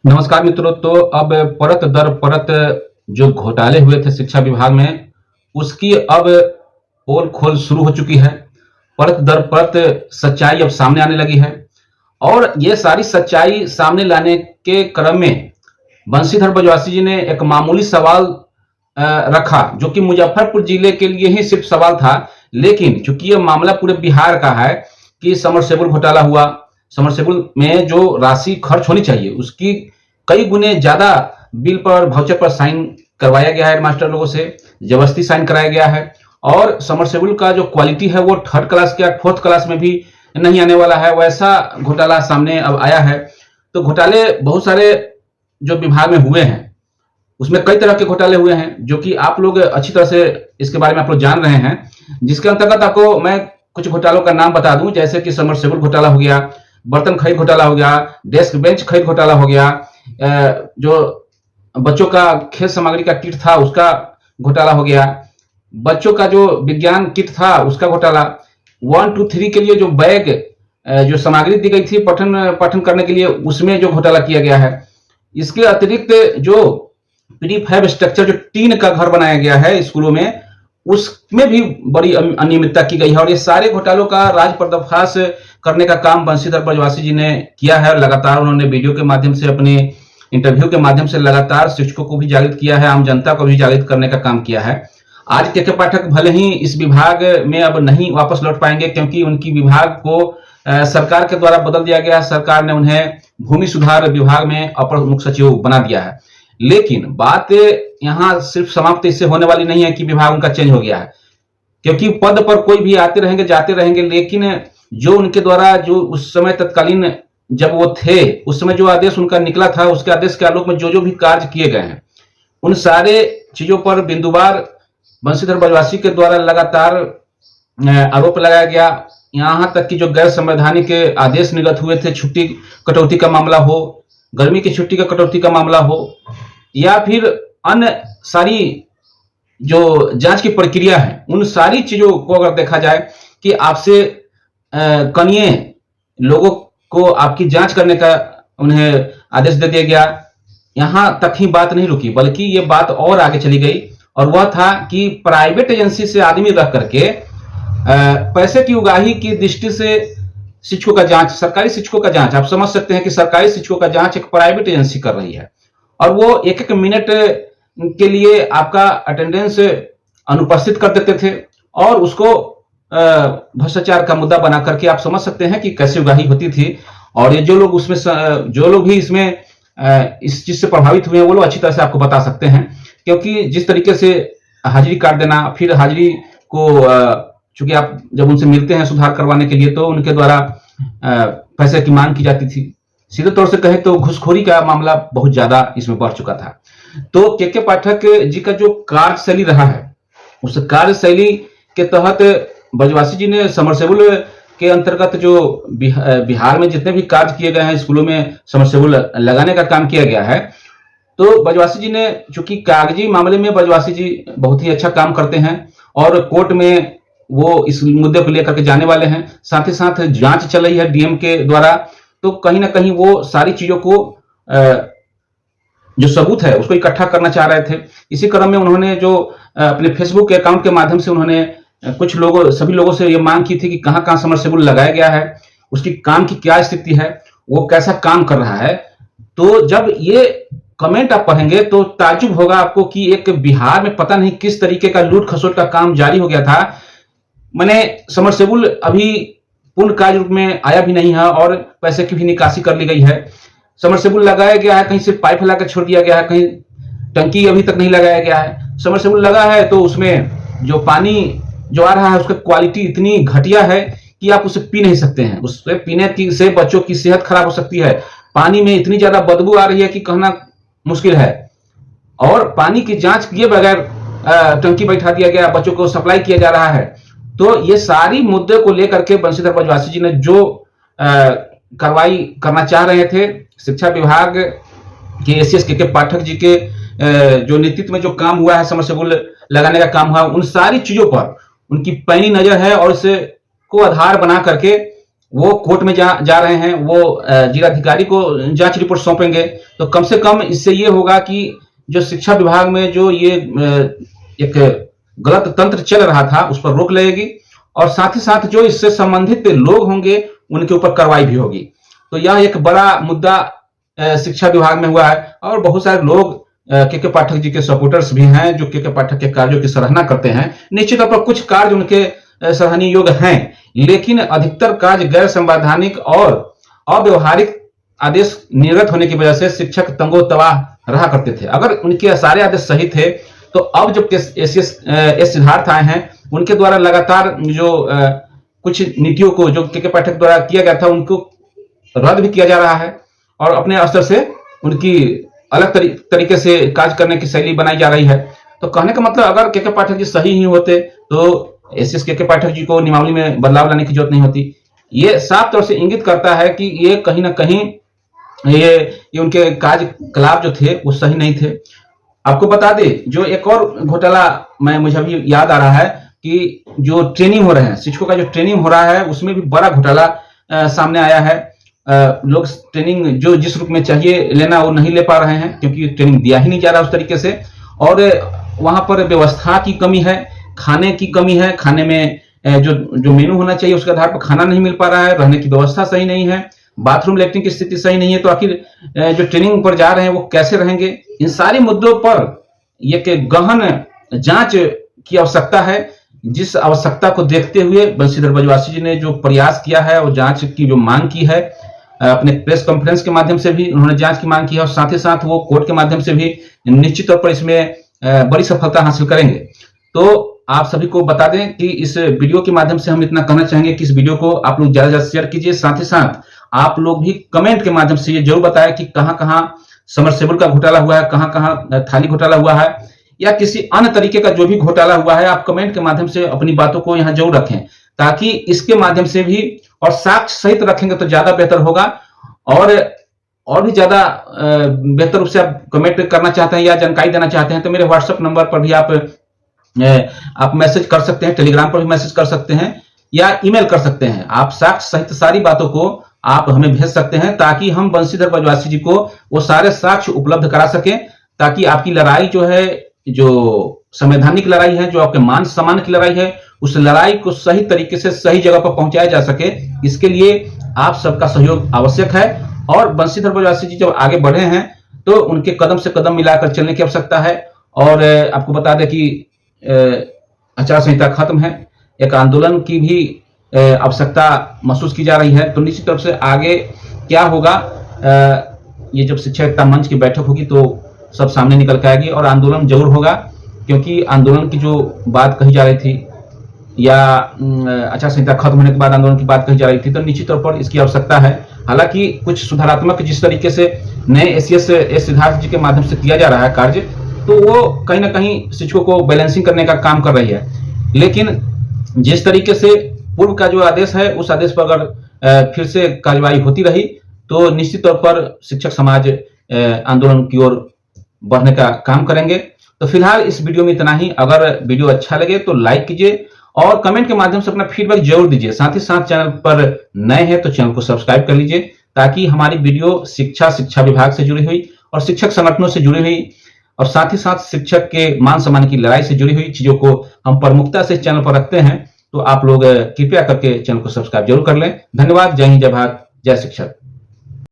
नमस्कार मित्रों। तो अब परत दर परत जो घोटाले हुए थे शिक्षा विभाग में, उसकी अब पोल खोल शुरू हो चुकी है। परत दर परत सच्चाई अब सामने आने लगी है और ये सारी सच्चाई सामने लाने के क्रम में बंशीधर बजवासी जी ने एक मामूली सवाल रखा, जो कि मुजफ्फरपुर जिले के लिए ही सिर्फ सवाल था। लेकिन चूंकि ये मामला पूरे बिहार का है कि समरसेबुल घोटाला हुआ, समरसेबुल में जो राशि खर्च होनी चाहिए उसकी कई गुने ज्यादा बिल पर, वाउचर पर साइन करवाया गया है मास्टर लोगों से, जबरदस्ती साइन कराया गया है। और समरसेबुल का जो क्वालिटी है वो थर्ड क्लास के फोर्थ क्लास में भी नहीं आने वाला है, वैसा घोटाला सामने अब आया है। तो घोटाले बहुत सारे जो विभाग में हुए हैं उसमें कई तरह के घोटाले हुए हैं, जो कि आप लोग अच्छी तरह से इसके बारे में आप लोग जान रहे हैं। जिसके अंतर्गत आपको मैं कुछ घोटालों का नाम बता दूं, जैसे कि समरसेबुल घोटाला हो गया, बर्तन खरीद घोटाला हो गया, डेस्क बेंच खरीद घोटाला हो गया, जो बच्चों का खेल सामग्री का किट था उसका घोटाला हो गया, बच्चों का जो विज्ञान किट था उसका घोटाला, 1, 2, 3 के लिए जो बैग, जो सामग्री दी गई थी पठन करने के लिए, उसमें जो घोटाला किया गया है। इसके अतिरिक्त जो प्रीफैब स्ट्रक्चर, जो टीन का घर बनाया गया है स्कूलों में, उसमें भी बड़ी अनियमितता की गई है। और ये सारे घोटालों का राज पर्दाफाश करने का काम बंशीधर बजवासी जी ने किया है। लगातार उन्होंने वीडियो के माध्यम से, अपने इंटरव्यू के माध्यम से लगातार शिक्षकों को भी जागृत किया है, आम जनता को भी जागृत करने का काम किया है। आज के पाठक भले ही इस विभाग में अब नहीं वापस लौट पाएंगे, क्योंकि उनकी विभाग को सरकार के द्वारा बदल दिया गया है। सरकार ने उन्हें भूमि सुधार विभाग में अपर मुख्य सचिव बना दिया है। लेकिन बात यहां सिर्फ समाप्त इससे होने वाली नहीं है कि विभाग उनका चेंज हो गया है, क्योंकि पद पर कोई भी आते रहेंगे जाते रहेंगे। लेकिन जो उनके द्वारा, जो उस समय तत्कालीन जब वो थे, उस समय जो आदेश उनका निकला था, उसके आदेश के आलोक में जो जो भी कार्य किए गए हैं, उन सारे चीजों पर बिंदुवार बंशीधर बजवासी के द्वारा लगातार आरोप लगाया गया। यहां तक कि जो गैर संवैधानिक आदेश निर्गत हुए थे, छुट्टी कटौती का मामला हो, गर्मी की छुट्टी का कटौती का मामला हो, या फिर अन्य सारी जो जांच की प्रक्रिया है, उन सारी चीजों को अगर देखा जाए कि आपसे कनिए लोगों को आपकी जांच करने का उन्हें आदेश दे दिया गया। यहां तक ही बात नहीं रुकी, बल्कि ये बात और आगे चली गई, और वह था कि प्राइवेट एजेंसी से आदमी रख करके पैसे की उगाही की दृष्टि से शिक्षकों का जांच, सरकारी शिक्षकों का जांच, आप समझ सकते हैं कि सरकारी शिक्षकों का जांच एक प्राइवेट एजेंसी कर रही है। और वो एक एक मिनट के लिए आपका अटेंडेंस अनुपस्थित कर देते थे, और उसको भ्रष्टाचार का मुद्दा बना करके आप समझ सकते हैं कि कैसे उगाही होती थी। और ये जो लोग उसमें, जो लोग भी इसमें इस चीज से प्रभावित हुए हैं, वो लोग अच्छी तरह से आपको बता सकते हैं। क्योंकि जिस तरीके से हाजिरी काट देना, फिर हाजिरी को चूंकि आप जब उनसे मिलते हैं सुधार करवाने के लिए, तो उनके द्वारा पैसे की मांग की जाती थी। सीधे तौर से कहें तो घुसखोरी का मामला बहुत ज्यादा इसमें बढ़ चुका था। तो के पाठक जी का जो कार्यशैली रहा है, उस कार्यशैली के तहत बजवासी जी ने समरसेबुल के अंतर्गत जो बिहार में जितने भी कार्य किए गए हैं, स्कूलों में समरसेबुल लगाने का काम किया गया है, तो बजवासी जी ने, चूंकि कागजी मामले में बजवासी जी बहुत ही अच्छा काम करते हैं और कोर्ट में वो इस मुद्दे को लेकर के जाने वाले हैं। साथ ही साथ जांच चल रही है डीएम के द्वारा, तो कहीं ना कहीं वो सारी चीजों को, जो सबूत है उसको इकट्ठा करना चाह रहे थे। इसी क्रम में उन्होंने जो अपने फेसबुक के अकाउंट के माध्यम से उन्होंने कुछ लोगों, सभी लोगों से ये मांग की थी कि कहां कहां समरसेबुल लगाया गया है, उसकी काम की क्या स्थिति है, वो कैसा काम कर रहा है। तो जब ये कमेंट आप पढ़ेंगे तो ताज्जुब होगा आपको कि एक बिहार में पता नहीं किस तरीके का लूट खसोट का काम जारी हो गया था। मैंने समरसेबुल अभी पूर्ण कार्य रूप में आया भी नहीं है और पैसे की भी निकासी कर ली गई है। समरसेबुल लगाया गया है, कहीं से पाइप लाकर छोड़ दिया गया है, कहीं टंकी अभी तक नहीं लगाया गया है। समरसेबुल लगा है तो उसमें जो पानी जो आ रहा है उसका क्वालिटी इतनी घटिया है कि आप उसे पी नहीं सकते हैं। उससे पीने की से बच्चों की सेहत खराब हो सकती है। पानी में इतनी ज्यादा बदबू आ रही है कि कहना मुश्किल है। और पानी की जांच किए बगैर टंकी बैठा दिया गया, बच्चों को सप्लाई किया जा रहा है। तो ये सारी मुद्दे को लेकर के बंशीधर बजवासी जी ने जो कार्रवाई करना चाह रहे थे, शिक्षा विभाग के एसीएस के पाठक जी के जो नेतृत्व में जो काम हुआ है, समरसेबुल लगाने का काम हुआ, उन सारी चीजों पर उनकी पैनी नजर है। और इसे को आधार बना करके वो कोर्ट में जा रहे हैं, वो जिलाधिकारी को जांच रिपोर्ट सौंपेंगे, तो कम से कम इससे ये होगा कि जो शिक्षा विभाग में जो ये एक गलत तंत्र चल रहा था उस पर रोक लगेगी, और साथ ही साथ जो इससे संबंधित लोग होंगे उनके ऊपर कार्रवाई भी होगी। तो यह एक बड़ा मुद्दा शिक्षा विभाग में हुआ है, और बहुत सारे लोग के पाठक जी के सपोर्टर्स भी हैं जो के पाठक के कार्यों की सराहना करते हैं। निश्चित तौर पर कुछ कार्य उनके सराहनीय योग्य हैं, लेकिन अधिकतर कार्य गैर संवैधानिक और अव्यवहारिक आदेश निर्गत होने की वजह से शिक्षक तंगो तबाह रहा करते थे। अगर उनके सारे आदेश सही थे तो अब जब एस सिद्धार्थ आए हैं, उनके द्वारा लगातार जो कुछ नीतियों को जो के पाठक द्वारा किया गया था उनको रद्द भी किया जा रहा है, और अपने स्तर से उनकी अलग तरीके से कार्य करने की शैली बनाई जा रही है। तो कहने का मतलब, अगर के पाठक जी सही ही होते तो एस के पाठक जी को नियमावली में बदलाव लाने की जरूरत नहीं होती। ये साफ तौर से इंगित करता है कि ये कहीं ना कहीं ये उनके कार्यकलाप जो थे वो सही नहीं थे। आपको बता दें, जो एक और घोटाला मुझे अभी याद आ रहा है कि जो ट्रेनिंग हो रहे हैं, शिक्षकों का जो ट्रेनिंग हो रहा है उसमें भी बड़ा घोटाला सामने आया है। लोग ट्रेनिंग जो जिस रूप में चाहिए लेना वो नहीं ले पा रहे हैं, क्योंकि ट्रेनिंग दिया ही नहीं जा रहा उस तरीके से, और वहां पर व्यवस्था की कमी है, खाने की कमी है, खाने में जो मेनू होना चाहिए उसके आधार पर खाना नहीं मिल पा रहा है, रहने की व्यवस्था सही नहीं है, बाथरूम लैट्रिन की स्थिति सही नहीं है। तो आखिर जो ट्रेनिंग पर जा रहे हैं वो कैसे रहेंगे? इन सारे मुद्दों पर एक गहन जांच की आवश्यकता है, जिस आवश्यकता को देखते हुए बंशीधर ब्रजवासी जी ने जो प्रयास किया है और जांच की जो मांग की है, अपने प्रेस कॉन्फ्रेंस के माध्यम से भी उन्होंने जांच की मांग की है, और साथ ही साथ वो कोर्ट के माध्यम से भी निश्चित तौर पर इसमें बड़ी सफलता हासिल करेंगे। तो आप सभी को बता दें कि इस वीडियो के माध्यम से हम इतना कहना चाहेंगे कि इस वीडियो को आप लोग ज्यादा से ज्यादा शेयर कीजिए। साथ ही साथ आप लोग भी कमेंट के माध्यम से ये जरूर बताएं कि कहां कहां समरसेबल का घोटाला हुआ है, कहां कहां थाली घोटाला हुआ है, या किसी अन्य तरीके का जो भी घोटाला हुआ है, आप कमेंट के माध्यम से अपनी बातों को यहां जरूर रखें, ताकि इसके माध्यम से भी, और साक्ष्य सहित रखेंगे तो ज्यादा बेहतर होगा। और भी ज्यादा बेहतर रूप से आप कमेंट करना चाहते हैं या जानकारी देना चाहते हैं तो मेरे व्हाट्सएप नंबर पर भी आप मैसेज कर सकते हैं, टेलीग्राम पर भी मैसेज कर सकते हैं, या ईमेल कर सकते हैं। आप साक्ष्य सहित सारी बातों को आप हमें भेज सकते हैं, ताकि हम बंशीधर ब्रजवासी जी को वो सारे साक्ष्य उपलब्ध करा सकें, ताकि आपकी लड़ाई जो है, जो संवैधानिक लड़ाई है, जो आपके मान सम्मान की लड़ाई है, उस लड़ाई को सही तरीके से सही जगह पर पहुंचाया जा सके। इसके लिए आप सबका सहयोग आवश्यक है, और बंशीधर ब्रजवासी जी जब आगे बढ़े हैं तो उनके कदम से कदम मिलाकर चलने की आवश्यकता है। और आपको बता दें कि आचार संहिता खत्म है, एक आंदोलन की भी आवश्यकता महसूस की जा रही है। तो निश्चित रूप से आगे क्या होगा, ये जब शिक्षा एकता मंच की बैठक होगी तो सब सामने निकल के आएगी, और आंदोलन जरूर होगा, क्योंकि आंदोलन की जो बात कही जा रही थी, या आचार संहिता खत्म होने के बाद आंदोलन की बात कही जा रही थी, तो निश्चित तौर पर इसकी आवश्यकता है। हालांकि कुछ सुधारात्मक जिस तरीके से नए एस सिद्धार्थ जी के माध्यम से किया जा रहा है कार्य, तो वो कहीं ना कहीं शिक्षकों को बैलेंसिंग करने का काम कर रही है। लेकिन जिस तरीके से पूर्व का जो आदेश है, उस आदेश पर अगर फिर से कार्यवाही होती रही तो निश्चित तौर पर शिक्षक समाज आंदोलन की ओर बढ़ने का काम करेंगे। तो फिलहाल इस वीडियो में इतना ही। अगर वीडियो अच्छा लगे तो लाइक कीजिए, और कमेंट के माध्यम से अपना फीडबैक जरूर दीजिए। साथ ही साथ चैनल पर नए हैं तो चैनल को सब्सक्राइब कर लीजिए, ताकि हमारी वीडियो शिक्षा विभाग से जुड़ी हुई और शिक्षक संगठनों से जुड़ी हुई, और साथ ही साथ शिक्षक के मान सम्मान की लड़ाई से जुड़ी हुई चीजों को हम प्रमुखता से चैनल पर रखते हैं। तो आप लोग कृपया करके चैनल को सब्सक्राइब जरूर कर लें। धन्यवाद। जय हिंद, जय भारत, जय शिक्षक।